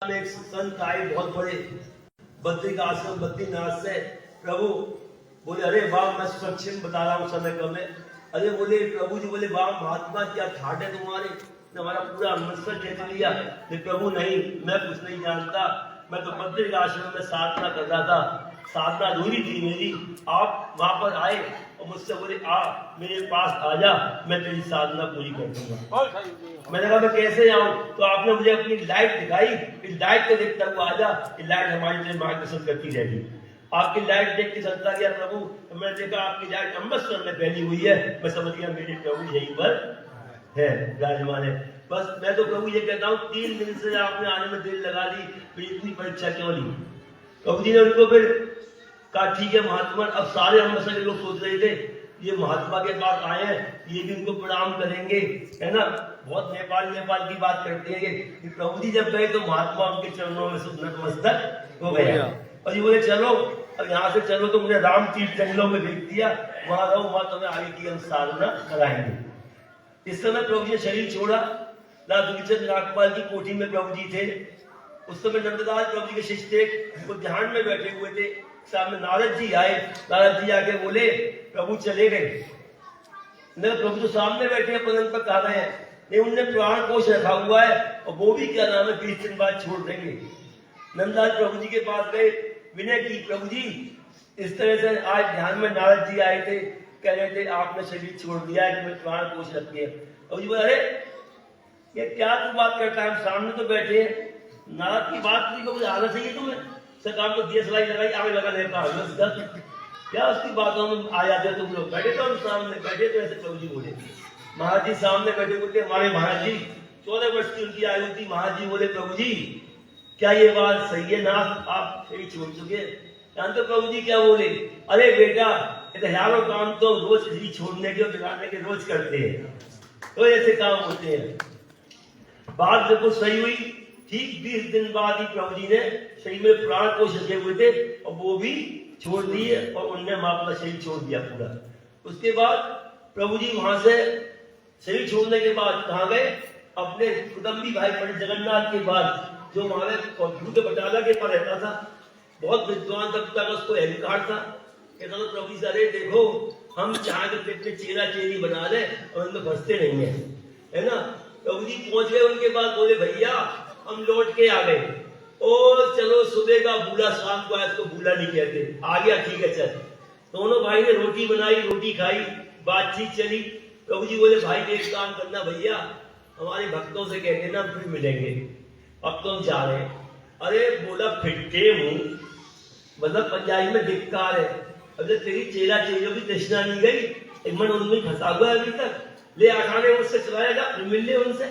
एक संत आए बहुत बड़े बद्री का आश्रम बद्रीनाथ से। प्रभु बोले अरे वाह मैं स्वच्छ बता रहा हूँ समय कम है। अरे बोले प्रभु जी बोले वाह महात्मा क्या ठाट है तुम्हारे, हमारा पूरा अमृतसर जीत लिया। प्रभु नहीं मैं कुछ नहीं जानता, मैं तो बद्री का आश्रम में साधना कर रहा था, साधना अधूरी थी मेरी। आप वहां पर आए और मुझसे बोले आ मेरे पास आ जा, मैं तेरी साधना पूरी कर दूंगा। मैंने कहा मैं कैसे आऊं? तो आपने मुझे अपनी लाइट दिखाई, इस लाइट को देखता हुआ आजा, ये लाइट हमारे लिए मार्गदर्शन करती रहेगी। आपकी लाइट देख के चलता गया प्रभु, तो मैंने देखा आपकी लाइट अमृतसर में फैली हुई है। मैं समझ गया मेरे प्रभु यहीं पर है, विराजमान है। बस मैं तो प्रभु ये कहता हूँ 3 दिन से आपने आने में देर लगा दी, फिर इतनी परीक्षा क्यों ली? प्रभु जी ने उनको फिर कहा ठीक है महात्मा। अब सारे अमृतसर के लोग सोच रहे थे ये महात्मा के पास आए हैं, ये भी उनको प्रणाम करेंगे, है ना। बहुत नेपाल की बात करते हैं कि प्रभु जी जब गए तो महात्मा उनके चरणों में नतमस्तक हो गया। और ये बोले चलो अब यहाँ से चलो, तो मुझे राम तीर्थ जंगलों में भेज दिया, वहां रहो, वहां तुम्हें आगे की हम साधना कराएंगे। इस समय प्रभु जी ने शरीर छोड़ा, नागपाल की कोठी में प्रभु जी थे। उस समय नंददास प्रभु जी के शिष्य थे, वो ध्यान में बैठे हुए थे। सामने नारद जी आए, नारद जी आके बोले प्रभु चले गए। प्रभु तो सामने बैठे हैं, पलंग पर कहा रहे हैं, नहीं उनने प्राण कोश रखा हुआ है और वो भी क्या नाम है 20 दिन बाद छोड़ देंगे। नंददास प्रभु जी के पास गए, विनय की प्रभु जी इस तरह से आज ध्यान में नारद जी आए थे, कह रहे थे आपने शरीर छोड़ दिया है, तुम्हें प्राण कोश रख दिया। प्रभु जी बोले अरे ये क्या तू बात करता है, हम सामने तो बैठे हैं, नारद की बात नहीं को आना चाहिए तुम्हें। सरकार को दिया सलाई लगाई, आगे लगा लेता क्या उसकी बातों में आ जाते तुम लोग। बैठे तो हम सामने बैठे, तो ऐसे प्रभु जी बोले। महाराज जी सामने बैठे बोलते हमारे महाराज जी 14 वर्ष की उनकी आयु थी। महाराज जी बोले प्रभु जी क्या ये बात सही है ना, आप शरीर छोड़ चुके? जानते प्रभु जी क्या बोले? अरे बेटा हजारों काम तो रोज शरीर छोड़ने के और बिगाड़ने के रोज करते हैं, तो ऐसे काम होते हैं। बात बिल्कुल सही हुई। ठीक 20 दिन बाद ही प्रभु जी ने शरीर में प्राण कोश रखे हुए थे और वो भी छोड़ दिए और उनने अपना शरीर छोड़ दिया पूरा। उसके बाद प्रभु जी वहां से शरीर छोड़ने के बाद कहाँ गए? अपने कुटुंबी भाई पंडित जगन्नाथ के बाद, जो हमारे गुरु के बटाला के पर रहता था, बहुत विद्वान तक उसको अहंकार था। कहता था प्रभु जी अरे देखो हम चाहे तो इतने चेहरा चेहरी बना ले और उनको फंसते नहीं है ना। प्रभु जी पहुंच गए उनके बाद, बोले भैया हम लौट के आ गए। ओ चलो सुबह का भूला शाम को इसको भूला नहीं कहते, आ गया ठीक है चल। दोनों भाई ने रोटी बनाई, रोटी खाई, बातचीत चली। प्रभु जी बोले भाई एक काम करना भैया, हमारे भक्तों से कह देना फिर मिलेंगे, अब तो हम जा रहे हैं। अरे बोला फिटके मुंह, मतलब पंजाबी में धिक्कार है। अब जब तेरी चेला चेलियों की तृष्णा नहीं गई, एक मन उनमें फंसा हुआ है अभी तक, ले आखाने मुझसे चलाया जा, मिल ले उनसे।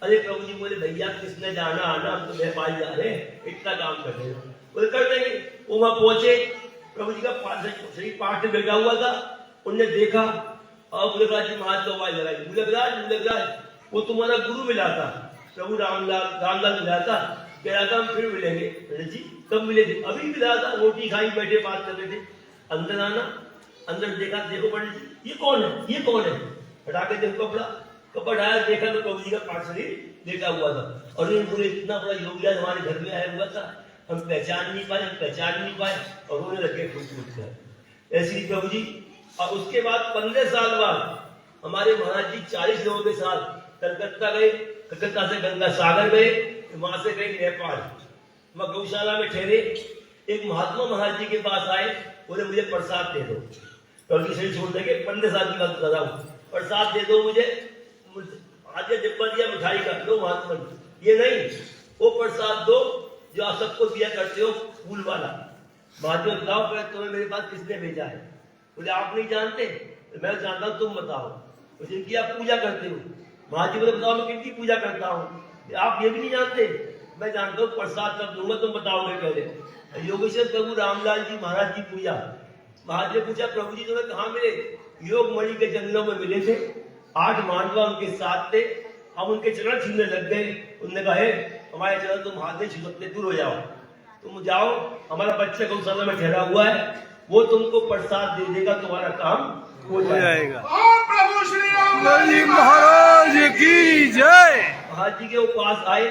अरे प्रभु जी बोले भैया किसने जाना आना, हम तो नेपाल जा रहे हैं, इतना काम कर देना। बोले कर देंगे। वो वहां पहुंचे, प्रभु जी का शरीर पाठ में बैठा हुआ था, उनने देखा और बोले जी महाराज तो आवाज लगाई, बुलगराज वो तुम्हारा गुरु मिला था, प्रभु रामलाल मिला था, कह रहा था हम फिर मिलेंगे। जी कब मिले थे? अभी मिला था, रोटी खाई बैठे बात कर रहे थे। अंदर आना, अंदर देखा, देखो पंडित जी ये कौन है, ये कौन है? हटा के देखो कपड़ा आया, देखा तो प्रभु जी का पाठ शरीर लेटा हुआ था। और बोले इतना बड़ा योगी हमारे घर में आया हुआ था, हम पहचान नहीं पाए और रोने लगे फूट कर। ऐसी प्रभु जी। और उसके बाद 15 साल बाद हमारे महाराज जी 40 लोगों के साथ कलकत्ता गए, कलकत्ता से गंगा सागर गए, वहां से गए नेपाल, वहां गौशाला में ठहरे। एक महात्मा महाराज जी के पास आए, बोले मुझे प्रसाद दे दो। प्रभु जी शरीर छोड़ देंगे, 15 साल की बात बता रहा हूँ, प्रसाद दे दो मुझे। आज डिब्बा दिया मिठाई का, लो महात्मा ये नहीं, वो प्रसाद दो जो आप सबको दिया करते हो, फूल वाला। महात्मा बताओ तुम्हें मेरे पास किसने भेजा है? बोले आप नहीं जानते? मैं जानता हूँ, तुम बताओ। जिनकी आप पूजा करते हो। महाजी बोले बताओ मैं किनकी पूजा करता हूँ? आप ये भी नहीं जानते? मैं जानता हूँ, प्रसाद कब दूंगा तुम बताओगे पहले। योगेश्वर प्रभु रामलाल जी महाराज की पूजा। महाराज ने पूछा प्रभु जी तुम्हें कहाँ मिले? योग मणि के जंगलों में मिले थे, 8 मानवा उनके साथ थे, हम उनके चरण छूने लग गए। उन्होंने कहा हमारे चरण तुम हाथ नहीं छू सकते, दूर हो जाओ, तुम जाओ, हमारा बच्चा गौशाला में ठहरा हुआ है, वो तुमको प्रसाद दे देगा, तुम्हारा काम हो जाएगा। प्रभु श्री राम महाराज की जय। महाराज जी के पास आए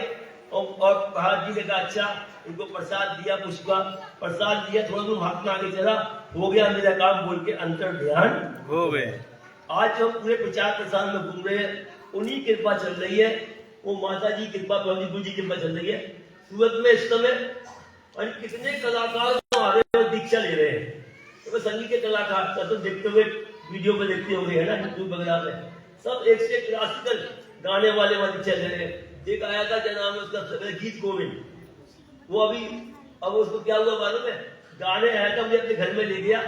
और महाराज जी ने कहा अच्छा उनको प्रसाद दिया, पुष्पा प्रसाद दिया, थोड़ा दूर महात्मा आगे चला, हो गया मेरा काम बोल के अंतर ध्यान हो गए। आज हम पूरे प्रचार प्रसार में घूम रहे हैं, उन्हीं कृपा चल रही है, वो माता जी कृपा, प्रभु जी कृपा चल रही है। सूरत में इस समय और कितने कलाकार आ रहे हैं, दीक्षा ले रहे हैं। तो संगीत के कलाकार तो देखते हुए वीडियो पे देखते होंगे है ना, यूट्यूब वगैरह में सब एक से क्लासिकल गाने वाले चल रहे हैं। एक आया था क्या नाम है उसका, गीत गोविंद, वो अभी अब उसको क्या हुआ मालूम है, गाने आया था, मुझे अपने घर में ले गया,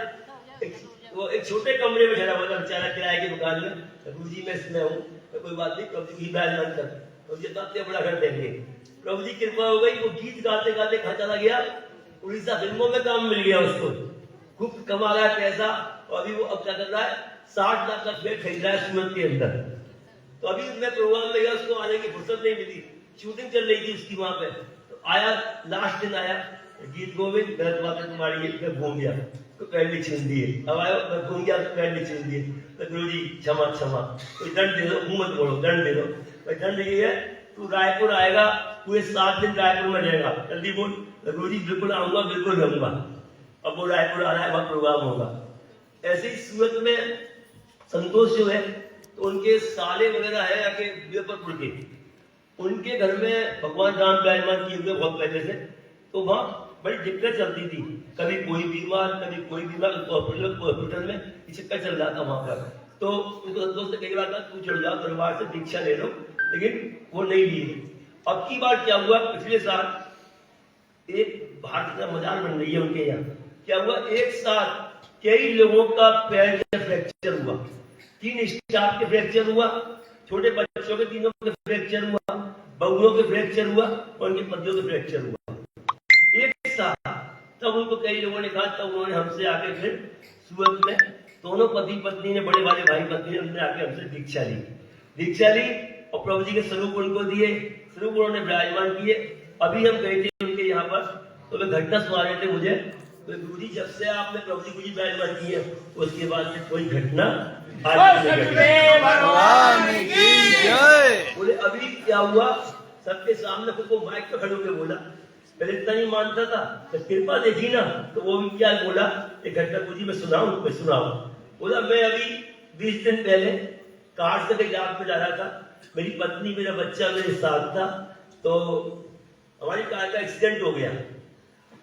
वो एक छोटे कमरे में ठहरा हुआ था बेचारा किराए की दुकान में। प्रभु जी मैं इसमें हूँ, तो कोई बात नहीं, प्रभु जी बैठमंद कर, प्रभु जी इतना बड़ा घर देंगे। प्रभु जी कृपा हो गई, वो गीत गाते गाते कहाँ चला गया, उड़ीसा फिल्मों में काम मिल गया उसको, खूब कमा रहा है पैसा। और अभी वो अब क्या कर रहा है, 60 लाख का फ्लैट खरीद रहा है सूरत के अंदर। तो अभी मैं प्रोग्राम में गया, उसको आने की फुर्सत नहीं मिली, शूटिंग चल रही थी उसकी वहां पे। तो आया, लास्ट दिन आया, गीत गोविंद गलत बात है तुम्हारी, मैं घूम गया तो पैंडी छीन दिए, अब आया मैं घूम गया तो पैंडी छीन दिए, तो गुरु जी क्षमा क्षमा, कोई दंड दे दो, मुंह मत बोलो, दंड दे दो। भाई दंड ये है, तू रायपुर आएगा, पूरे 7 दिन रायपुर में रहेगा, जल्दी बोल। गुरु जी बिल्कुल आऊंगा, बिल्कुल रहूंगा। अब वो रायपुर आ रहा है, वहां प्रोग्राम होगा। ऐसे ही सूरत में संतोष जो है, तो उनके साले वगैरह है आके विजयपुर के, उनके घर में भगवान राम विराजमान किए हुए बहुत पहले से, तो वहां बड़ी दिक्कत चलती थी, कभी कोई बीमार कभी कोई बीमार, हॉस्पिटल में चक्कर चल रहा था वहां पर। तो उनको संतोष ने कई बार कहा तू चढ़ जाओ दरबार से दीक्षा ले लो, लेकिन वो नहीं लिए। अब की बार क्या हुआ, पिछले साल एक भारत का मजार बन रही है उनके यहाँ, क्या हुआ, एक साथ कई लोगों का पैर का फ्रैक्चर हुआ, 3 स्टाफ के फ्रैक्चर हुआ, छोटे बच्चों के तीनों के फ्रैक्चर हुआ, बहुओं के फ्रैक्चर हुआ और उनके पतियों के फ्रैक्चर हुआ एक साथ। तब उनको कई लोगों ने कहा, तब उन्होंने हमसे आके फिर सूरत में दोनों पति पत्नी ने, बड़े वाले भाई पत्नी ने, उन्होंने आके हमसे दीक्षा ली और प्रभु जी के स्वरूप उनको दिए, स्वरूप उन्होंने विराजमान किए। अभी हम गए थे उनके यहाँ पर, तो वे घटना सुना रहे थे मुझे, तो गुरु जी जब से आपने प्रभु जी को जी विराजमान की है, उसके बाद से कोई घटना बोले। अभी क्या हुआ, सबके सामने खुद को माइक पे खड़े होकर बोला, पहले इतना नहीं मानता था, तो कृपा देखी ना, तो वो भी क्या बोला, एक घटना गुरु जी मैं सुनाऊं। बोला मैं अभी 20 दिन पहले कार से पंजाब में जा रहा था, मेरी पत्नी मेरा बच्चा मेरे साथ था, तो हमारी कार का एक्सीडेंट हो गया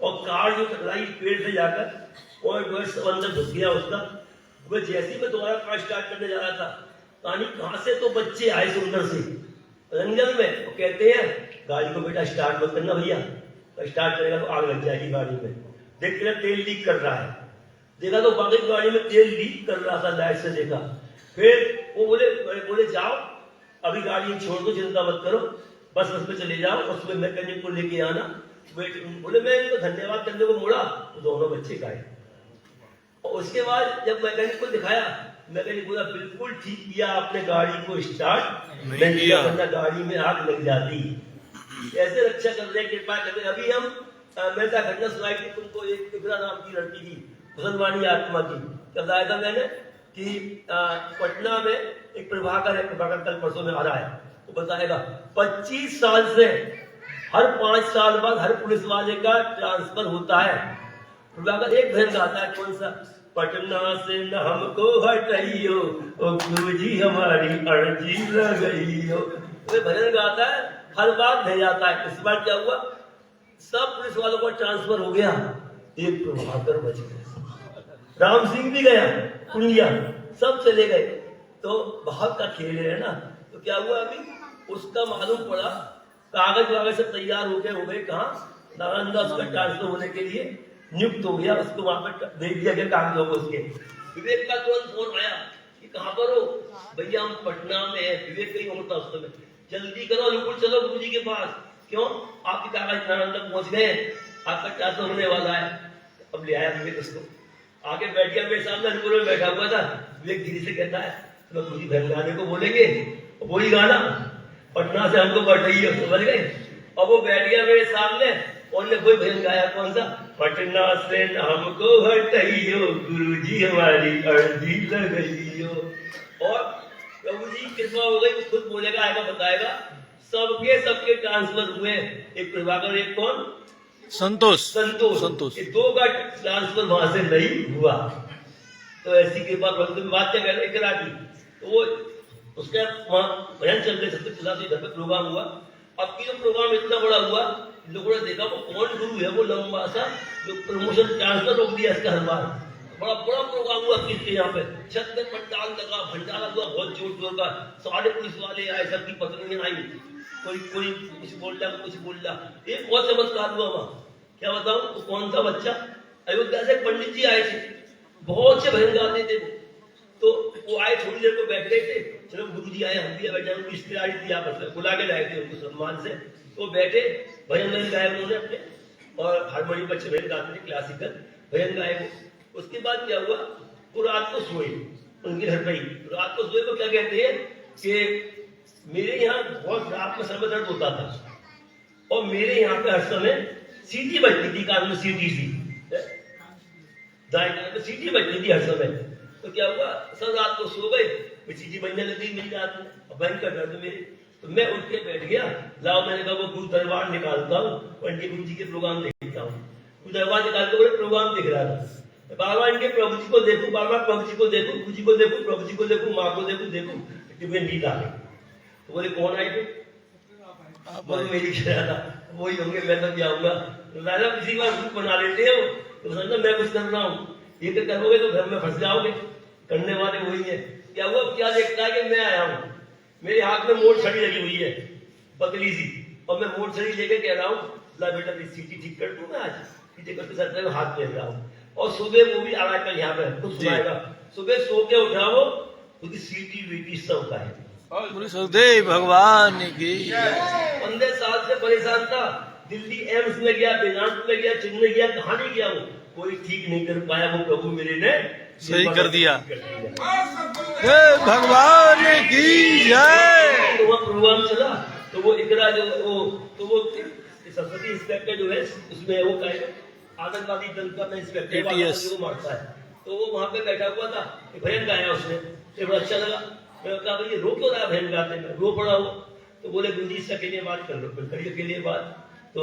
और कार जो टकराई पेड़ से जाकर और अंदर घुस गया उसका। वो जैसे ही मैं दोबारा कार स्टार्ट करने जा रहा था, कहानी कहां से तो बच्चे आए सुंदर से रंजन में, वो कहते हैं गाड़ी को बेटा स्टार्ट मत करना भैया, तो स्टार्ट करेगा तो आग लग जाएगी गाड़ी में। देखते हैं तेल लीक कर रहा है, देखा तो बाकी गाड़ी में तेल लीक कर रहा था, लाइट से देखा। फिर वो बोले जाओ अभी गाड़ी छोड़ दो, चिंता मत करो, बस में चले जाओ और सुबह मैकेनिक को लेके आना। बोले मैं इनको धन्यवाद करने को मुड़ा, तो दोनों बच्चे गाए। और उसके बाद जब मैकेनिक को दिखाया, मैकेनिक बोला बिल्कुल ठीक किया आपने, गाड़ी को स्टार्ट नहीं किया, वरना गाड़ी में आग लग जाती। ऐसे रक्षा कर रहे, कृपा कर रहे। अभी हम मैं घटना सुनाई थी तुमको, एक तिगरा नाम की लड़की थी, मुसलमानी आत्मा की, बताया था मैंने कि पटना में एक प्रभाकर है, प्रभाकर कल परसों में आ रहा है, वो बताएगा 25 साल से हर 5 साल बाद हर पुलिस वाले का ट्रांसफर होता है। प्रभाकर एक भजन गाता है, कौन सा, पटना से न हमको हटाइयो ओ गुरुजी हमारी अर्जी लगाइयो, वो भजन गाता है, हर बार भेज जाता है। इस बार क्या हुआ, सब पुलिस वालों को ट्रांसफर हो गया, एक प्रभाकर बच गया, राम सिंह भी गया, कुंडिया सब चले गए। तो बहुत का खेल है ना। तो क्या हुआ, अभी उसका मालूम पड़ा, कागज वागज सब तैयार हो गए कहाँ, नालंदा उसका ट्रांसफर होने के लिए नियुक्त हो गया, उसको वहां पर भेज दिया गया कागजों को उसके। विवेक का तुरंत फोन आया कि कहाँ पर हो, भैया हम पटना में है। विवेक कहीं होता उस समय, जल्दी करो अनुकूल चलो गुरु जी के पास, क्यों आपके कागज नालंदा पहुंच गए, आपका ट्रांसफर होने वाला है। अब ले आया विवेक उसको, आगे बैठ गया, मेरे सामने अनुकूल में बैठा हुआ था। विवेक धीरे से कहता है तो गुरु जी घर गाने को बोलेंगे, वही गाना पटना से हमको बैठाइए, समझ गए। और वो बैठ गया मेरे सामने, उन्होंने कोई भजन गाया, कौन सा, पटना से हमको हटाइयो गुरुजी हमारी अर्जी लगाइयो। और प्रभु जी कृपा हो गई, खुद बोलेगा, आएगा बताएगा, सबके ट्रांसफर हुए। एक प्रभाकर, एक कौन, संतोष। ये दो का ट्रांसफर वहां से नहीं हुआ। तो ऐसी कृपा बात क्या कह रहे करा की। तो वो उसके वहां भजन चल रहे सबके खिलाफ घर पे प्रोग्राम हुआ। अब की जो प्रोग्राम इतना बड़ा हुआ, लोगों ने देखा वो कौन गुरु है, वो लंबा सा जो प्रमोशन ट्रांसफर रोक दिया इसका हर बार। बड़ा बड़ा प्रोग्राम हुआ किसके यहाँ पे, छत में पंडाल लगा, भंडारा हुआ बहुत जोर जोर का, सारे पुलिस वाले आए, सबकी पत्नियां आई, कोई कुछ बोल रहा, कुछ बोल रहा। एक बहुत चमत्कार हुआ वहां, क्या बताऊं, तो कौन सा बच्चा, अयोध्या से पंडित जी आए थे, बहुत से भजन गाते थे वो। तो वो आए, थोड़ी देर को बैठ गए थे, चलो गुरु जी आए, हम भी बैठे, उनकी रिश्तेदारी थी आपस में, बुला के लाए थे उनको सम्मान से। तो बैठे, भजन गाए उन्होंने अपने, और हारमोनियम बच्चे भजन गाते थे, क्लासिकल भजन गाए वो। उसके बाद क्या हुआ, वो रात को सोए उनके घर पे ही। रात को सोए तो क्या कहते हैं कि मेरे यहाँ बहुत रात में सर में दर्द होता था, और मेरे यहाँ पे हर समय सीटी बजती थी, कान में सीटी सी, दाएं कान में सीटी बजती थी हर समय। तो क्या हुआ, सर रात को सो गए, सीटी बजने लगी मेरी रात में, भयंकर दर्द मेरे। तो मैं उठ के बैठ गया, लाओ मैंने कहा वो गुरु दरबार निकालता हूँ, पंडित गुरु जी के प्रोग्राम देखता हूँ। गुरु दरबार निकाल के बोले प्रोग्राम दिख रहा था, बार बार इनके प्रभु जी को देखूं, बार बार प्रभु जी को देखूं, गुरु जी को देखूं, प्रभु जी को देखूं, माँ को देखूं, कि मुझे नींद आ गई। तो बोले कौन आए थे, बोले मेरी शराब था, वही होंगे, मैं तो जाऊंगा। मैंने किसी बार ग्रुप बना लेते हो तो समझना मैं कुछ कर रहा हूँ, ये तो करोगे तो घर में फंस जाओगे, करने वाले वही है। क्या हुआ, क्या देखता है कि मैं आया हूँ, मेरे हाथ में मोड़ छड़ी लगी हुई है पतली सी, और मैं मोड़ छड़ी लेके कह रहा हूँ ला बेटा सीटी ठीक कर दूं मैं आज, पीछे करके सर में हाथ फेर रहा हूँ। और सुबह वो भी आ रहा है यहाँ पे, कुछ सुनाएगा, सुबह सो के उठा वो, उसकी सीटी वीटी सब का है। सदैव भगवान की 15 साल से परेशान था, दिल्ली एम्स में गया, वेदांत में गया, चेन्नई गया, कहाँ नहीं गया वो, कोई ठीक नहीं कर पाया, वो प्रभु मेरे ने सही कर दिया। भगवान की जय। तो वो प्रोग्राम चला, तो वो इकरा जो वो सरस्वती इंस्पेक्टर जो है उसमें वो कहे आतंकवादी दल का इंस्पेक्टर मारता है। तो वो वहां पे बैठा हुआ था, भजन गाया उसने, बड़ा अच्छा लगा। मैं कहा भाई ये रो क्यों रहा भजन गाते में, रो पड़ा वो। तो बोले गुरु जी से अकेले बात कर लो, करिए अकेले बात। तो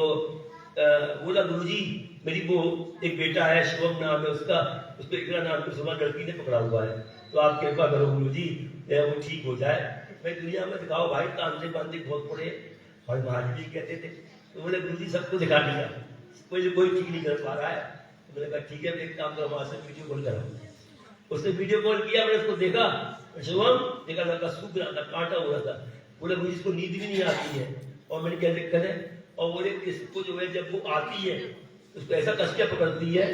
बोला गुरु जी मेरी वो एक बेटा है, शिवम नाम है उसका, उसको इकरा नाम की सुबह लड़की ने पकड़ा हुआ है, तो आप कृपा करो गुरु जी वो ठीक हो जाए। मैं दुनिया में दिखाओ भाई, तांत्रिक बांधिक बहुत पड़े, और महाराज जी कहते थे। तो बोले गुरु जी सबको दिखा दिया, कोई ठीक नहीं कर पा रहा है। तो मैंने कहा ठीक है, एक काम करो, वहां से वीडियो कॉल करो। उसने वीडियो कॉल किया, मैंने उसको देखा, शिवम देखा, लड़का सूख रहा था, कांटा हो रहा था। बोले मुझे इसको नींद भी नहीं आती है, और मैंने क्या दिक्कत है, और बोले इसको जो है जब वो आती है उसको ऐसा कस के पकड़ती है,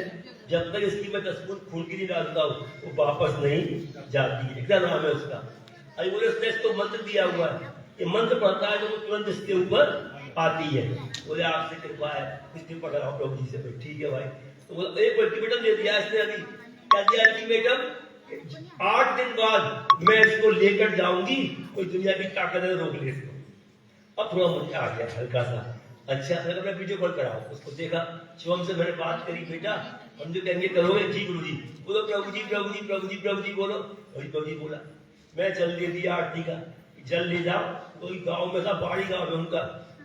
जब तक इसकी मैं 10 फुट खून की नहीं डालता हूँ वो वापस नहीं जाती है। क्या नाम है उसका, अभी बोले उसने इसको मंत्र दिया हुआ है, ये मंत्र पढ़ता है तो वो तुरंत इसके ऊपर आती है। बोले आपसे कृपा है, कुछ दिन पकड़ा प्रभु जी से। ठीक है भाई। तो बोला एक अल्टीमेटम दे दिया इसने, अभी क्या दिया अल्टीमेटम, 8 दिन बाद मैं इसको लेकर जाऊंगी, कोई दुनिया की ताकत है रोक ले इसको। अब थोड़ा मुझे आ गया हल्का सा, अच्छा मैं वीडियो कॉल कराऊं, उसको देखा, शिवम से मैंने बात करी, बेटा हम जो कहेंगे करोगे, जी गुरु जी। बोलो प्रभु जी प्रभु जी प्रभु जी प्रभु जी बोलो, प्रभु जी बोला। मैं जल दे दिया आरती का, जल ले जाओ, तो गाँव में था, पहाड़ी गाँव में उनका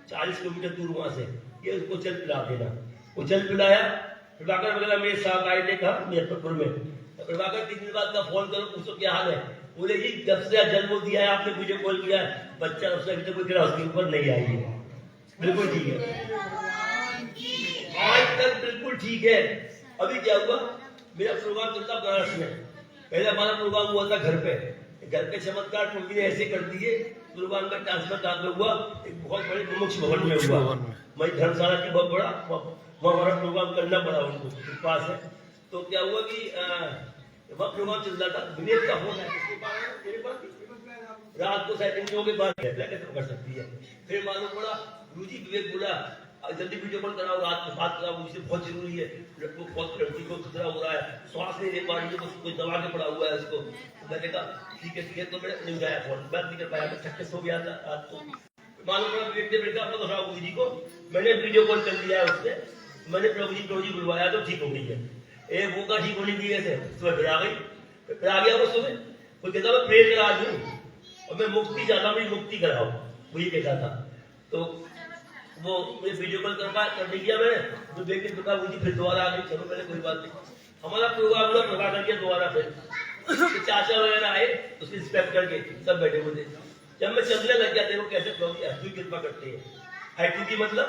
40 किलोमीटर दूर वहां से, ये उसको जल पिला देना। वो जल पिलाया, प्रभाकर वगैरह मेरे साथ आए थे, कहा मुजफ्फरपुर में। प्रभाकर 3 दिन बाद का फोन करो, पूछो क्या हाल है। बोले जी जब से जल वो दिया है आपने, वीडियो कॉल किया है, बच्चा उससे अभी तक कोई उसके ऊपर नहीं आई है, बिल्कुल ठीक है, आज तक बिल्कुल ठीक है। अभी क्या हुआ, मेरा प्रोग्राम चलता बनारस में, पहले हमारा प्रोग्राम हुआ था घर पे चमत्कार प्रभु ने ऐसे कर दिए, प्रोग्राम का ट्रांसफर दाद में हुआ, एक बहुत बड़े मुमुक्ष भवन में हुआ, वही धर्मशाला की बहुत बड़ा, वहाँ हमारा प्रोग्राम करना पड़ा उनको, पास है। तो क्या हुआ कि वहाँ प्रोग्राम चल रहा था, विवेक का फोन है रात को सेटिंग के बाद कैसे कर सकती है। फिर मालूम पड़ा गुरुजी विवेक बोला जल्दी वीडियो कॉल कराओ, रात में बात कराओ, मुझे बहुत जरूरी है, लड़की को खतरा हो रहा है, श्वास नहीं ले पा रही है, कोई दबा के पड़ा हुआ है उसको। तो मैंने कहा ठीक है, तो मैंने नहीं उठाया फोन, बात नहीं कर पाया, मैं छक्के सो गया था रात को। मालूम पड़ा विवेक ने बेटा अपना दोहराओ गुरु जी को, मैंने वीडियो कॉल कर दिया है उससे, मैंने प्रभु जी बुलवाया तो ठीक हो गई है। वो का ठीक होने की थे, सुबह फिर आ गई, फिर आ गया वो सुबह, वो कहता मैं प्रेर करा दूं और मैं मुक्ति चाहता हूँ, मुक्ति कराओ, वो ये कहता था। तो वो मुझे वीडियो कॉल कर दिया मैंने, तो देख के प्रभु जी फिर दोबारा आ गई, चलो मैंने कोई बात नहीं। हमारा प्रोग्राम हुआ, प्रभा कर दिया दोबारा फिर तो चाचा वगैरह आए, उसकी रिस्पेक्ट करके सब बैठे हुए थे। जब मैं चलने लग गया, देखो कैसे प्रभु जी ऐसी कृपा करते हैं। ऐसी की मतलब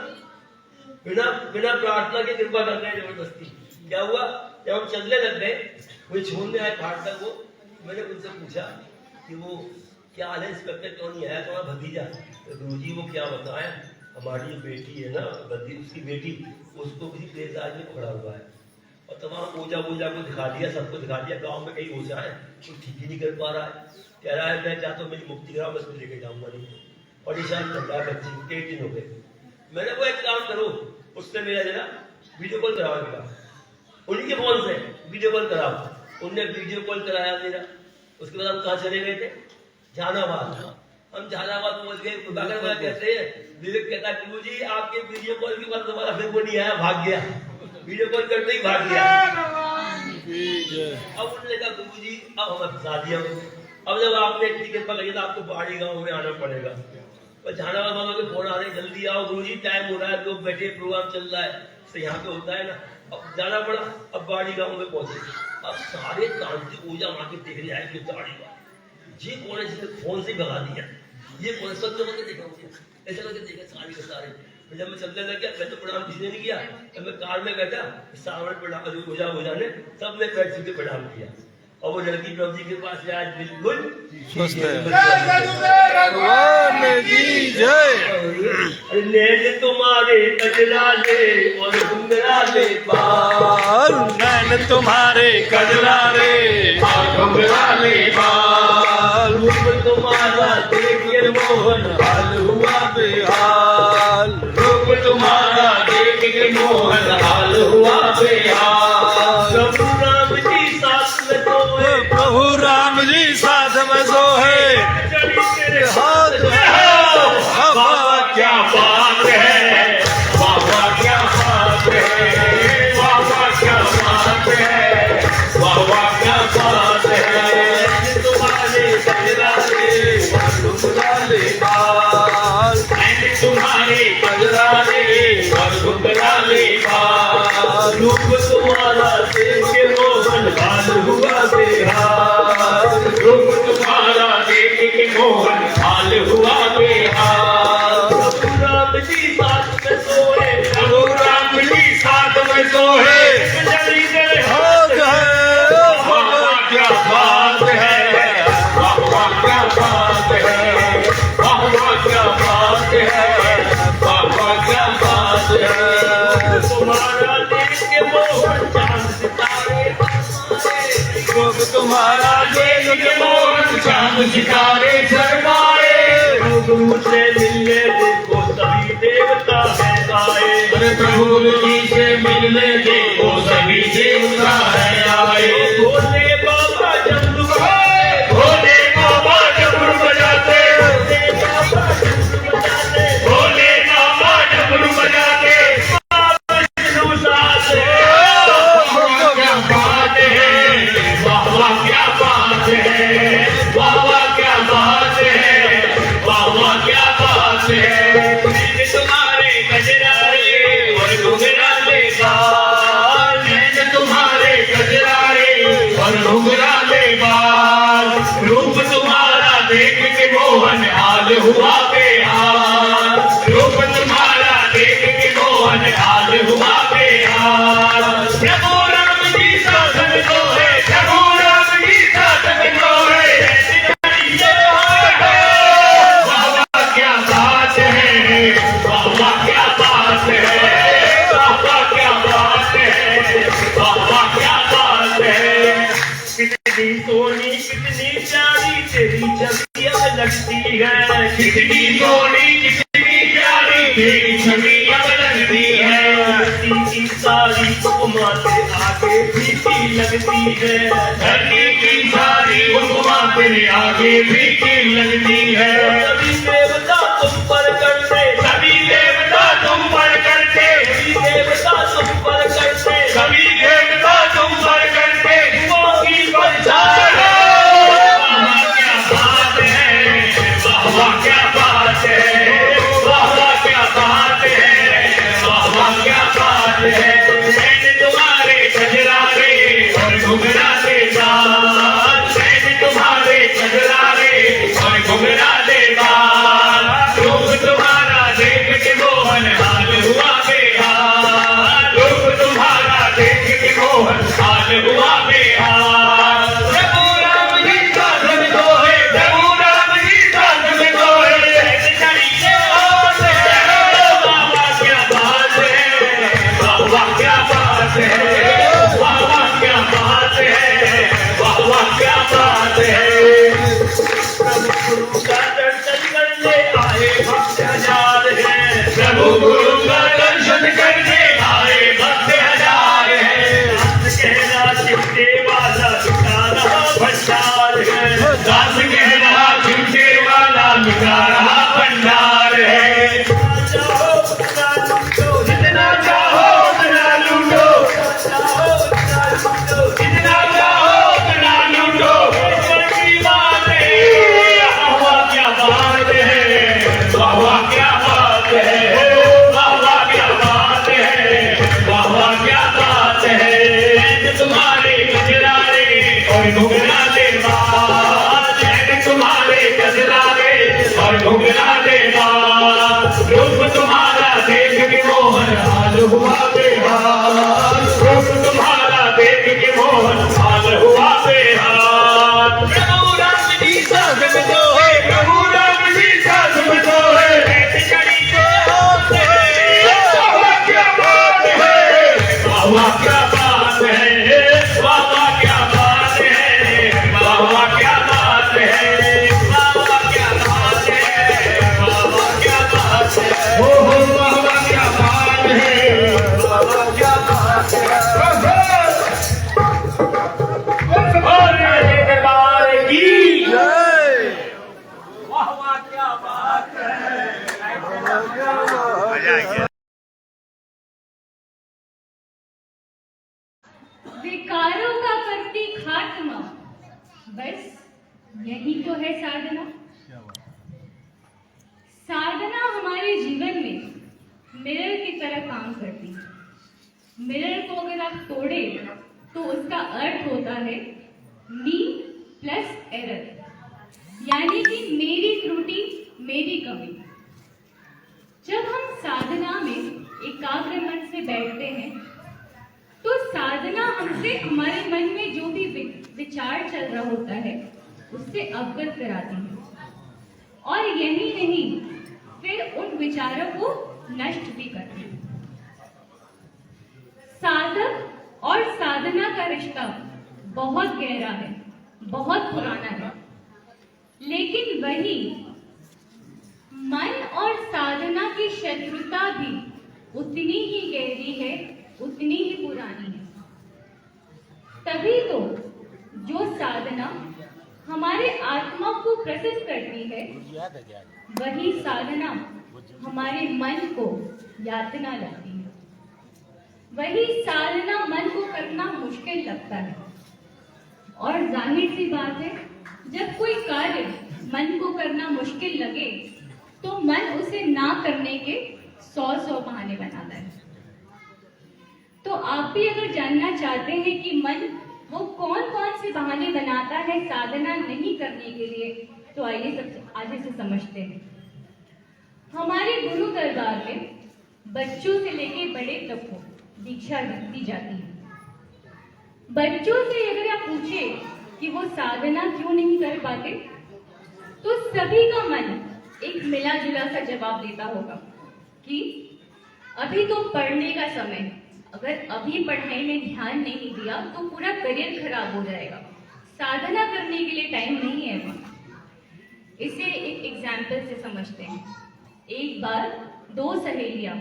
बिना बिना प्रार्थना के कृपा कर रहे हैं जबरदस्ती। क्या हुआ, जब हम चलने लग गए, मुझे छोड़ने आए पहाड़ तक वो, मैंने उनसे पूछा कि वो क्या हाल है, इंस्पेक्टर क्यों नहीं आया तुम्हारा भतीजा? तो गुरु जी वो क्या बताएं, हमारी जो बेटी है ना, उसकी बेटी, उसको किसी प्लेस आज में पकड़ा हुआ है और तमाम ओझा को दिखा दिया, सबको दिखा दिया, गांव में कई ओझा है, कुछ ठीक ही नहीं कर पा रहा है। कह रहा है मैं चाहता हूँ मेरी मुक्ति कराओ, बस मैं लेके जाऊंगा नहीं। और निशान चल रहा है बच्चे, 3 दिन हो गए। मैंने वो एक काम करो, उससे मेरा जरा वीडियो कॉल कराओ इनका, उन्हीं के फोन से वीडियो कॉल कराओ। उनने वीडियो कॉल कराया मेरा। उसके बाद हम कहाँ चले गए थे, जहानाबाद। हम जहानाबाद पहुंच गए, कहते हैं, विवेक कहता है गुरु जी आपके वीडियो कॉल के बाद दोबारा फिर वो नहीं आया, भाग गया, वीडियो कॉल करते ही भाग गया। अब उन्होंने कहा गुरु जी अब हमें फंसा दिया, अब जब आपने इतनी कृपा करी तो आपको पहाड़ी गांव में आना पड़ेगा। पर जहानाबाद वालों के फोन आ रहे, जल्दी आओ गुरु जी, टाइम हो रहा है, लोग बैठे, प्रोग्राम चल रहा है, तो यहाँ पे होता है ना। अब जाना पड़ा, अब पहाड़ी गांव में पहुंचे। अब सारे तांत्रिक ऊर्जा वहां के देखने आए कि पहाड़ी गांव ये कौन है जिसने फोन से भगा दिया, ये कौन सब लोगों ने देखा मुझे, ऐसा करके देखा सारे के सारे। जब मैं चलने लग गया, मैं तो प्रणाम किसी ने नहीं किया, जब मैं कार में बैठा, सामने प्रणाम ओझा ने सब ने पैर छू के प्रणाम किया। और वो लड़की प्रभु जी के पास से आज बिल्कुल स्वस्थ है। भगवान की जय। नैन तुम्हारे कजराले और घुंघराले बाल, नैन तुम्हारे कजरारे और घुंघराले बाल, रूप तुम्हारा देख के मोहन हाल हुआ बेहाल, रूप तुम्हारा देख के मोहन हाल हुआ बेहाल। प्रभु राम जी साथ में सोए, प्रभु राम जी साथ में सोए, हाथ बाबा क्या बात है, बाबा क्या बात है, बाबा क्या बात है, बाबा क्या बात है। तुम्हारे कजरारे घुंघराले बाल, तुम्हारे कजरारे और घुंघराले बाल, रूप तुम्हारा देख के मोहन हाल हुआ बेहाल, रूप तुम्हारा देख के मोहन हाल हुआ बेहाल। प्रभु राम जी साथ में सोए, प्रभु राम जी साथ में सोए, हो गए। बाबा क्या बात है, बाबा क्या बात है, बाबा क्या बात है, बाबा क्या बात है। तुम्हारा देख के मोहन चांद सितारे, रूप तुम्हारा देख के मोहन चांद सितारे शर्माए। प्रभु से मिलने देखो सभी देवता है आए, अरे प्रभु जी से मिलने देखो सभी देवता है आए। भोले बाबा डमरू बजाते, भोले बाबा डमरू बजाते, भोले बाबा डमरू बजाते, भोले बाबा डमरू बजाते। विष्णु साथ क्या बात है, बाबा क्या बात है, बाबा क्या बात है, बाबा क्या बात है। तुम्हारे गजरारे और घुंघराले बाल, नैन तुम्हारे कजरारे और घुंघराले बाल, रूप तुम्हारा देख के मोहन हाल हुआ बेहाल, रूप तुम्हारा देख के मोहन हाल हुआ बेहाल। प्रभु राम जी साथ में सोए, प्रभु राम जी साथ में सोए, बाबा क्या बात है, बाबा क्या बात है, बाबा क्या बात है, बाबा क्या बात है। कितनी सोनी कितनी प्यारी तेरी छवि अब लगती है, कितनी सोनी कितनी प्यारी तेरी छवि अब लगती है। धरती की सारी उपमा से आगे फीकी लगती है, धरती की सारी उपमा तेरे आगे फीकी लगती है। सभी देवता तुम पर करते, सभी देवता तुम पर करते, सभी देवता तुम पर करते, सभी देवता तुम पर करते, वो की परछाई बाबा क्या बात है, बाबा क्या बात है, बाबा हुआ बेहाल। रूप तुम्हारा देख के मोहन हाल हुआ बेहाल। प्रभु राम जी साथ में जो है, प्रभु राम जी साथ में जो है, ऐसी कड़ी के होते हैं। बाबा क्या बात है, बाबा क्या बात है, बाबा क्या बात है, बाबा क्या बात है, बाबा क्या बात है, बाबा क्या बात है, हो बाबा क्या बात है, बाबा क्या बात है। और ये दरबार की जय। वाह वाह क्या बात है। विकारों का करती खात्मा, बस यही तो है साधना। साधना हमारे जीवन में मिरर की तरह काम करती है। मिरर को अगर आप तोड़े तो उसका अर्थ होता है मी प्लस एरर, यानी कि मेरी त्रुटि मेरी कमी। जब हम साधना में एकाग्र मन से बैठते हैं तो साधना हमसे हमारे मन में जो भी विचार चल रहा होता है उससे अवगत कराती है, और यही नहीं फिर उन विचारों को नष्ट भी करती है। साधक और साधना का रिश्ता बहुत गहरा है, बहुत पुराना है, लेकिन वही मन और साधना की शत्रुता भी उतनी ही गहरी है, उतनी ही पुरानी है। तभी तो जो साधना हमारे आत्मा को प्रसन्न करती है, वही साधना हमारे मन को यातना लगती है। वही साधना मन को करना मुश्किल लगता है। और जाहिर सी बात है, जब कोई कार्य मन को करना मुश्किल लगे तो मन उसे ना करने के 100 बहाने बनाता है। तो आप भी अगर जानना चाहते हैं कि मन वो कौन कौन से बहाने बनाता है साधना नहीं करने के लिए, तो आइए सबसे आगे से समझते हैं। हमारे गुरु दरबार में बच्चों से लेके बड़े तक को दीक्षा दी जाती है। बच्चों से अगर आप पूछे कि वो साधना क्यों नहीं कर पाते, तो सभी का मन एक मिला जुला सा जवाब देता होगा कि अभी तो पढ़ने का समय, अगर अभी पढ़ाई में ध्यान नहीं दिया तो पूरा करियर खराब हो जाएगा, साधना करने के लिए टाइम नहीं है वहाँ। इसे एक एग्जाम्पल से समझते हैं। एक बार 2 सहेलियां,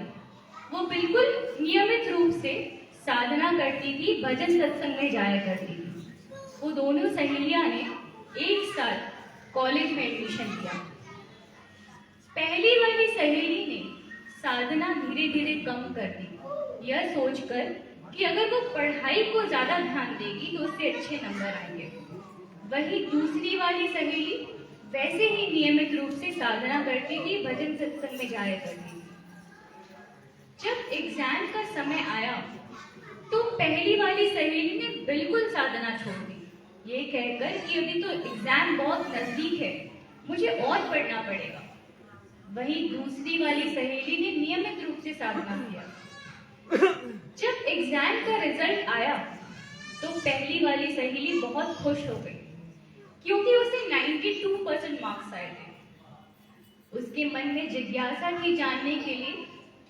वो बिल्कुल नियमित रूप से साधना करती थी, भजन सत्संग में जाया करती थी। वो दोनों सहेलियां ने एक साथ कॉलेज में एडमिशन किया। पहली वाली सहेली ने साधना धीरे धीरे कम कर दी, यह सोचकर कि अगर वो पढ़ाई को ज्यादा ध्यान देगी तो उससे अच्छे नंबर आएंगे। वही दूसरी वाली सहेली वैसे ही नियमित रूप से साधना करती थी, भजन सत्संग में जाया करती थी। जब एग्जाम का समय आया तो पहली वाली सहेली ने बिल्कुल साधना छोड़ दी, ये कहकर कि अभी तो एग्जाम बहुत नजदीक है, मुझे और पढ़ना पड़ेगा। वही दूसरी वाली सहेली ने नियमित रूप से साधना किया। जब एग्जाम का रिजल्ट आया तो पहली वाली सहेली बहुत खुश हो गई, क्योंकि उसे 92% मार्क्स आए थे। उसके मन में जिज्ञासा थी जानने के लिए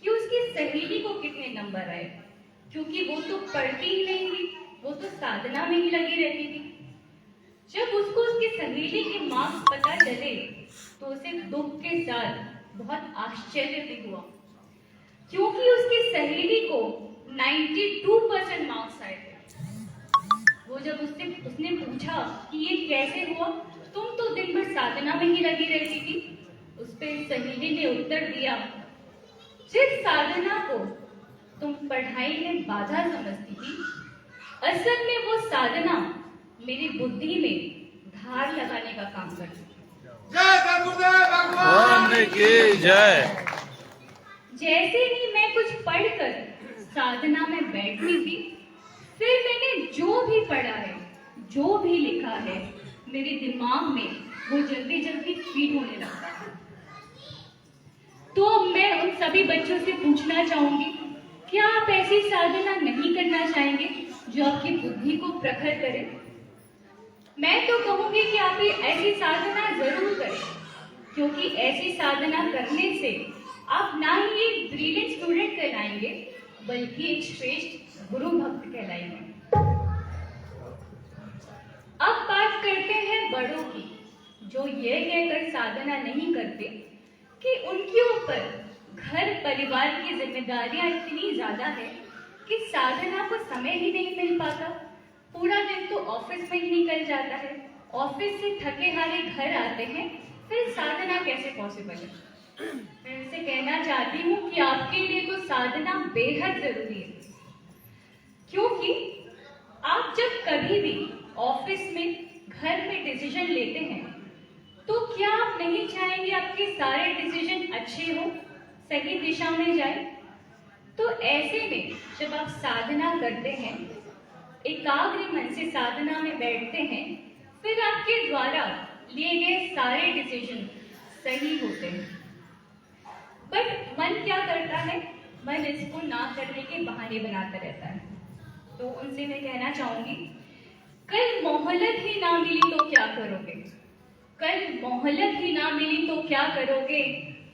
कि उसकी सहेली को कितने नंबर आए, क्योंकि वो तो पढ़ती ही नहीं थी, वो तो साधना में ही लगी रहती थी। जब उसको उसकी सहेली के मार्क्स पता चले तो उसे दुख के साथ बहुत आश्चर्य भी हुआ, क्योंकि उसकी सहेली को 92% मार्क्स आए थे। वो जब उसने पूछा कि ये कैसे हुआ, तुम तो दिन भर साधना में ही लगी रहती थी, उस पर सहेली ने उत्तर दिया, जिस साधना को तुम पढ़ाई में बाधा समझती थी, असल में वो साधना मेरी बुद्धि में धार लगाने का काम करती थी। भगवान की जय। जैसे ही मैं कुछ पढ़कर साधना में बैठती थी, फिर मैंने जो भी पढ़ा है, जो भी लिखा है, मेरे दिमाग में वो जल्दी जल्दी फीड होने लगता है। तो मैं उन सभी बच्चों से पूछना चाहूंगी, क्या ऐसी साधना नहीं करना चाहेंगे जो आपकी बुद्धि को प्रखर करे? मैं तो कहूंगी कि आप ये ऐसी साधना जरूर करें, क्योंकि ऐसी साधना करने से आप ना ही एक ब्रिलियंट स्टूडेंट कहलाएंगे बल्कि एक श्रेष्ठ गुरु भक्त कहलाएंगे। अब बात करते हैं बड़ों की, जो ये कहकर साधना नहीं करते कि उनके ऊपर घर परिवार की जिम्मेदारियां इतनी ज्यादा है कि साधना को समय ही नहीं मिल पाता। पूरा दिन तो ऑफिस में ही निकल जाता है, ऑफिस से थके हारे घर आते हैं, फिर साधना कैसे पॉसिबल है? मैं उनसे कहना चाहती हूँ कि आपके लिए तो साधना बेहद जरूरी है, क्योंकि आप जब कभी भी ऑफिस में, घर में डिसीजन लेते हैं तो क्या आप नहीं चाहेंगे आपके सारे डिसीजन अच्छे हो, सही दिशा में जाए? तो ऐसे में जब आप साधना करते हैं, एकाग्र मन से साधना में बैठते हैं, फिर आपके द्वारा लिए गए सारे डिसीजन सही होते हैं। बट मन क्या करता है? मन इसको ना करने के बहाने बनाता रहता है। तो उनसे मैं कहना चाहूंगी, कल मोहलत ही ना मिली तो क्या करोगे? कल मोहलत ही ना मिली तो क्या करोगे?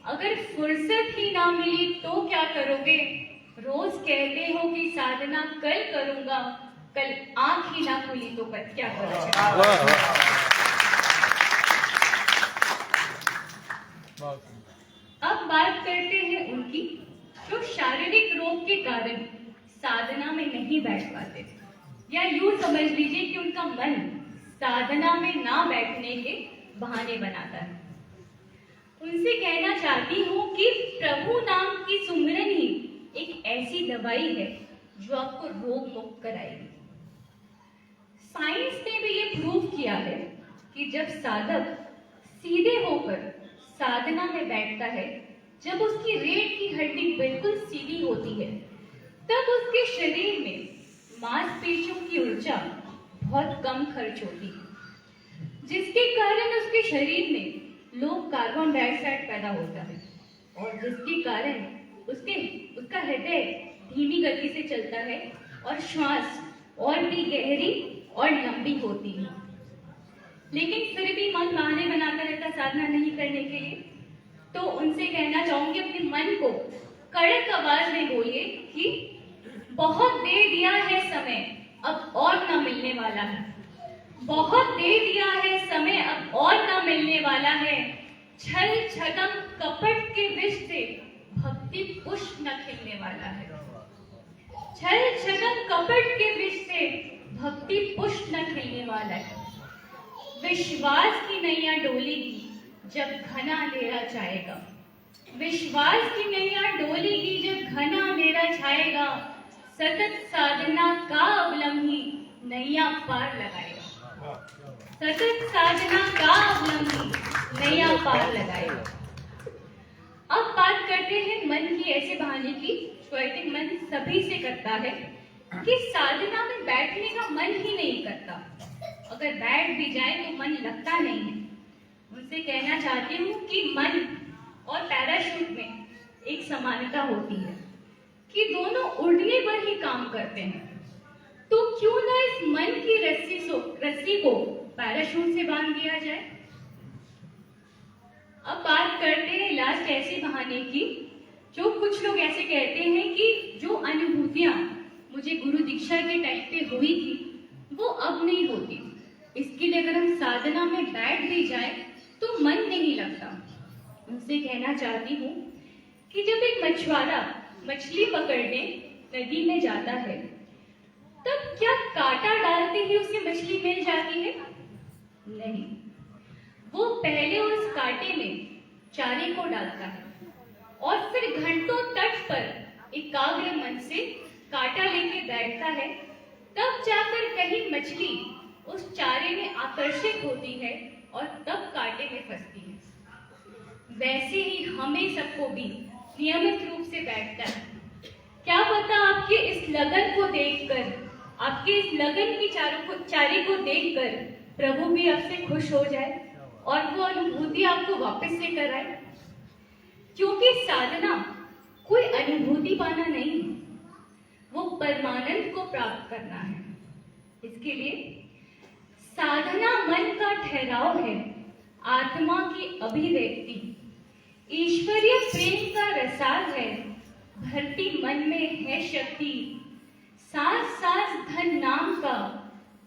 अगर फुर्सत ही ना मिली तो क्या करोगे? रोज कहते हो कि साधना कल करूंगा, कल आंख ही ना खुली तो क्या करोगे? अब बात करते हैं उनकी जो शारीरिक रोग के कारण साधना में नहीं बैठ पाते, या यूं समझ लीजिए कि उनका मन साधना में ना बैठने के बहाने बनाता है। उनसे कहना चाहती हूँ कि प्रभु नाम की सुमिरन ही एक ऐसी दवाई है जो आपको रोग मुक्त कराएगी। साइंस ने भी ये प्रूव किया है कि जब साधक सीधे होकर साधना में बैठता है, जब उसकी रीढ़ की हड्डी बिल्कुल सीधी होती है, तब उसके शरीर में मांसपेशियों की ऊर्जा बहुत कम खर्च होती है, जिसके कारण उसके शरीर में लो कार्बन डाइऑक्साइड पैदा होता है, और जिसके कारण उसका हृदय धीमी गति से चलता है और श्वास और भी गहरी और लंबी होती है। लेकिन फिर भी मन बहाने बनाता रहता साधना नहीं करने के लिए। तो उनसे कहना चाहूंगी, अपने मन को कड़क आवाज में बोलिए कि बहुत दे दिया है समय, अब और ना मिलने वाला है। बहुत दे दिया है समय, अब और ना मिलने वाला है। छल छगम कपट के विष से भक्ति पुष्प न खिलने वाला है। छल छगम कपट के विष से भक्ति पुष्प न खिलने वाला है। विश्वास की नैया डोलेगी जब घना अंधेरा छाएगा। विश्वास की नैया डोलेगी जब घना अंधेरा छाएगा। सतत साधना का अवलंबी नैया पार लगाएगा। सतत साधना का अवलंबी नैया पार लगाएगा। अब बात करते हैं मन की ऐसे बहाने की जो आई थिंक मन सभी से करता है कि साधना में बैठने का मन ही नहीं करता। अगर बैठ भी जाए तो मन लगता नहीं है। उनसे कहना चाहती हूँ कि मन और पैराशूट में एक समानता होती है कि दोनों उड़ने पर ही काम करते हैं। तो क्यों ना इस मन की रस्सी को पैराशूट से बांध दिया जाए। अब बात करते हैं लास्ट ऐसे बहाने की जो कुछ लोग ऐसे कहते हैं कि जो अनुभूतियां मुझे गुरु दीक्षा के टाइम पे हुई थी वो अब नहीं होती। इसके लिए अगर हम साधना में बैठ भी जाए तो मन नहीं लगता। उनसे कहना चाहती हूँ कि जब एक मछुआरा मछली पकड़ने नदी में जाता है तब क्या कांटा डालते ही उसे मछली मिल जाती है? नहीं, वो पहले उस कांटे में चारे को डालता है और फिर घंटों तट पर एकाग्र मन से कांटा लेके बैठता है। तब जाकर कहीं मछली उस चारे में आकर्षित होती है और तब कांटे में फंसती है। वैसे ही हमें सबको भी नियमित रूप से बैठता है। क्या पता आपके इस लगन को देखकर, आपके इस लगन की चारे को देखकर प्रभु भी आपसे खुश हो जाए और वो अनुभूति आपको वापस से कराए। क्योंकि साधना कोई अनुभूति पाना नहीं है, वो परमानंद को प्राप्त करना है। इसके लिए साधना मन का ठहराव है, आत्मा की अभिव्यक्ति, ईश्वरीय प्रेम का रसाल है, भरती मन में है शक्ति, साथ साथ धन नाम का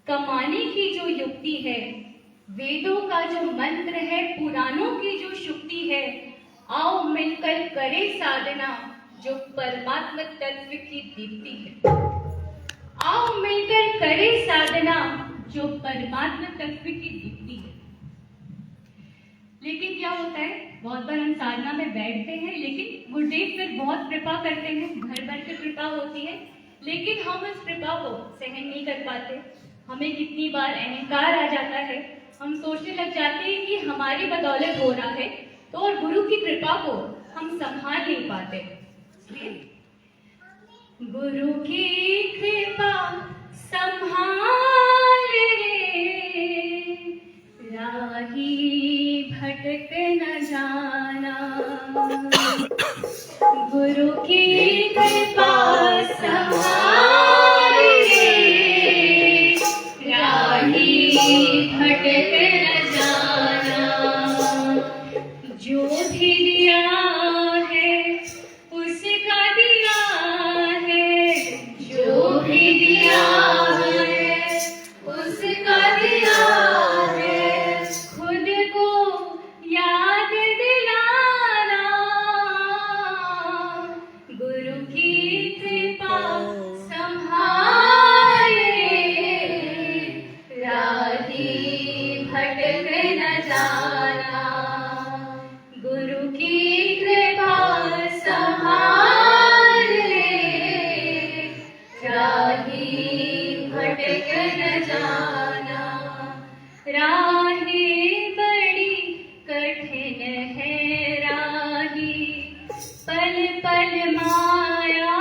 कमाने की जो युक्ति है, वेदों का जो मंत्र है, पुराणों की जो शुक्ति है, आओ मिलकर करे साधना जो परमात्मा तत्व की दीप्ति है। आओ मिलकर करे साधना जो परमात्मा तत्व की दीप्ति है। लेकिन क्या होता है, बहुत बार हम साधना में बैठते हैं, लेकिन गुरुदेव फिर बहुत कृपा करते हैं, भर भर के कृपा होती है, लेकिन हम उस कृपा को सहन नहीं कर पाते। हमें कितनी बार अहंकार आ जाता है, हम सोचने लग जाते हैं कि हमारी बदौलत हो रहा है, तो और गुरु की कृपा को हम संभाल नहीं पाते। गुरु की कृपा संभाल रे, राही भटक न जाना। गुरु की कृपा संभाल रे, राही भटक न जाना। जो भी दिया है उसका दिया है, जो भी दिया है उसका दिया है, खुद को याद दिलाना। गुरु की कृपा संभाल रे, राही भटक न जाना। गुरु की कृपा संभाल रे, राही भटक न जाना। राहें बड़ी कठिन है राही, पल पल माया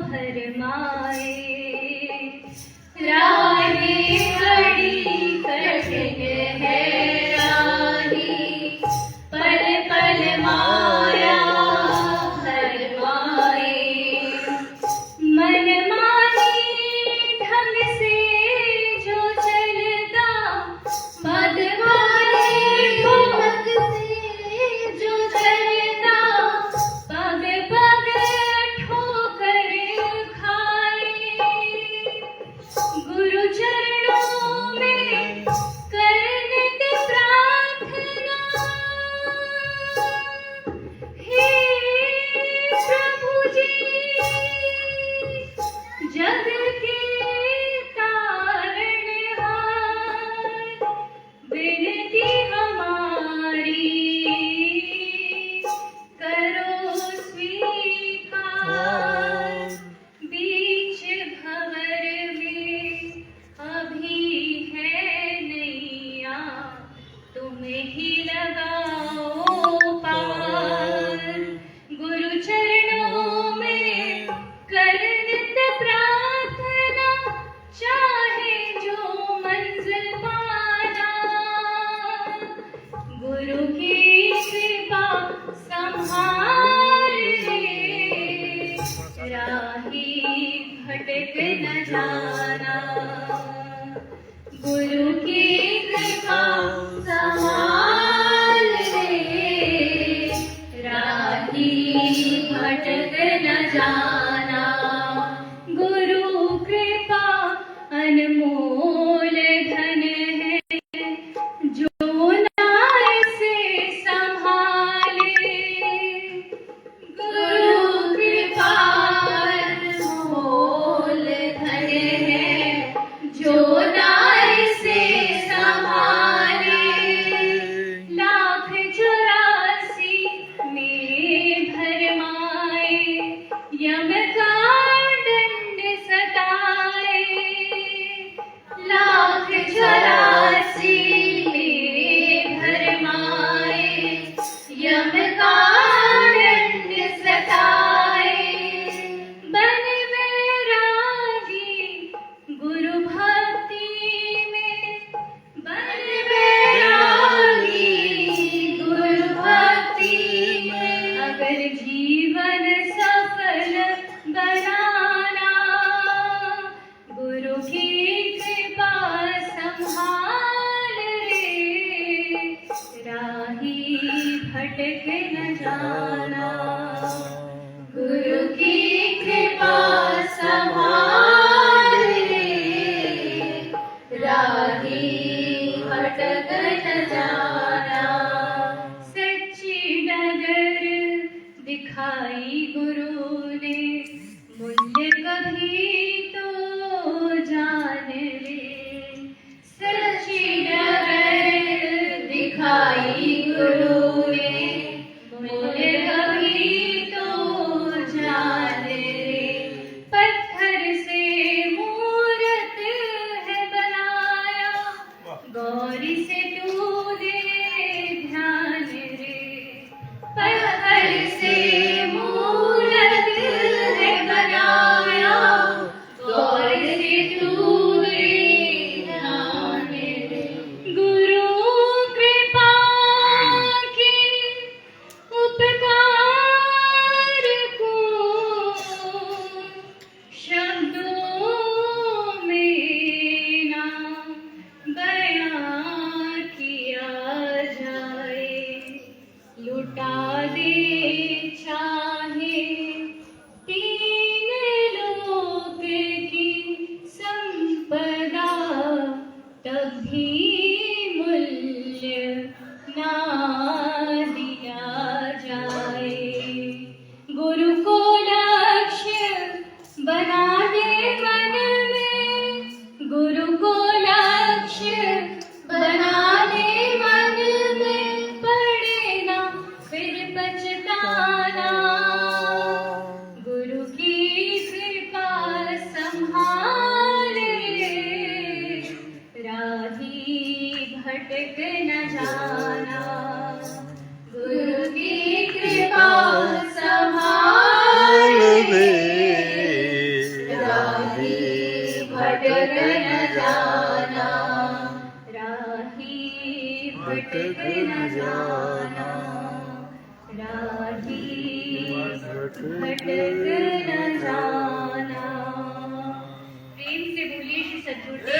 भरमाए। राहें बड़ी कठिन है राही, पल पल माया भरमाए। मनमानी ढंग से जो चलता, मदवाने ढंग से जो चलता, पग पग ठोकर खाए। गुरु चरणों में करने की प्रार्थना, हे प्रभु जी जग के तारणहार, विनती हमारी करो स्वीकार। बीच भंवर में अभी है नैया, तुम ही लगाओ पार। गुरु चरणों में कर नित प्रार्थना, चाहे जो मंजिल पाना। गुरु की कृपा संभाल रे, राही भटक न जाना। गुरु की कृपा संभाल रे, राही भटक न जाना। गुरु कृपा अनमोल धन है, जो नाय से संभाले। गुरु कृपा अनमोल धन है, जो नाय से संभाले। बना दे मन में गुरु को लक्ष्य, बना दे मन में, पड़े ना फिर पछताना। गुरु की कृपा संभाले, राही भटक न जाना। गुरु की कृपा संभाले, राही भटक न जाना। राही भटक न जाना। राही भटक न जाना। प्रेम से बोलिए श्री सद्गुरु